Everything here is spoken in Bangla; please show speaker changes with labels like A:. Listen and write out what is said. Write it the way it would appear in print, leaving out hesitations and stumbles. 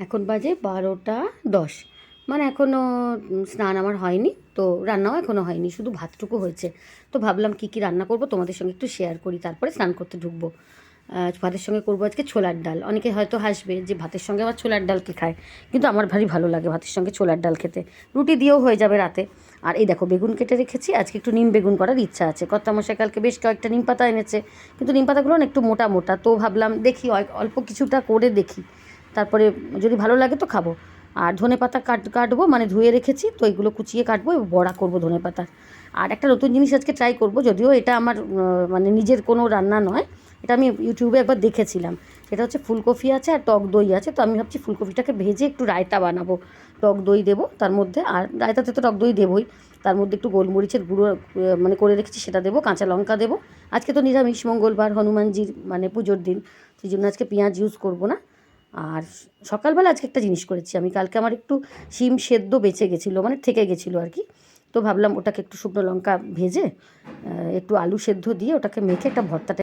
A: এখন বাজে 12টা 10, মানে এখনও স্নান আমার হয়নি, তো রান্নাও এখনও হয়নি, শুধু ভাতটুকু হয়েছে। তো ভাবলাম কী কী রান্না করব তোমাদের সঙ্গে একটু শেয়ার করি, তারপরে স্নান করতে ঢুকবো। ভাতের সঙ্গে করবো আজকে ছোলার ডাল। অনেকে হয়তো হাসবে যে ভাতের সঙ্গে আবার ছোলার ডাল কে খায়, কিন্তু আমার ভারী ভালো লাগে ভাতের সঙ্গে ছোলার ডাল খেতে। রুটি দিয়েও হয়ে যাবে রাতে। আর এই দেখো বেগুন কেটে রেখেছি, আজকে একটু নিম বেগুন করার ইচ্ছা আছে। কর্তামশাই কালকে বেশ কয়েকটা নিম পাতা এনেছে, কিন্তু নিম পাতাগুলো না একটু মোটা মোটা, তো ভাবলাম দেখি অল্প কিছুটা করে দেখি, তারপরে যদি ভালো লাগে তো খাবো। আর ধনেপাতা কাটবো, মানে ধুয়ে রেখেছি, তো এগুলো কুচিয়ে কাটবো, বড়া করবো ধনেপাতার। আর একটা নতুন জিনিস আজকে ট্রাই করব, যদিও এটা আমার মানে নিজের কোনো রান্না নয়, এটা আমি ইউটিউবে একবার দেখেছিলাম। সেটা হচ্ছে ফুলকপি আছে আর টক দই আছে, তো আমি ভাবছি ফুলকপিটাকে ভেজে একটু রায়তা বানাবো। টক দই দেবো তার মধ্যে, আর রায়তাতে তো টক দই দেবোই, তার মধ্যে একটু গোলমরিচের গুঁড়ো মানে করে রেখেছি সেটা দেবো, কাঁচা লঙ্কা দেবো। আজকে তো নিরামিষ, মঙ্গলবার, হনুমানজির মানে পুজোর দিন, সেই জন্য আজকে পেঁয়াজ ইউজ করবো না। আর সকালবেলা আজকে একটা জিনিস করেছি আমি, কালকে আমার একটু শিম সেদ্ধ বেঁচে গেছিলো, মানে থেকে গেছিলো আর কি। তো ভাবলাম ওটাকে একটু শুকনো লঙ্কা ভেজে একটু আলু সেদ্ধ দিয়ে ওটাকে মেখে একটা ভর্তা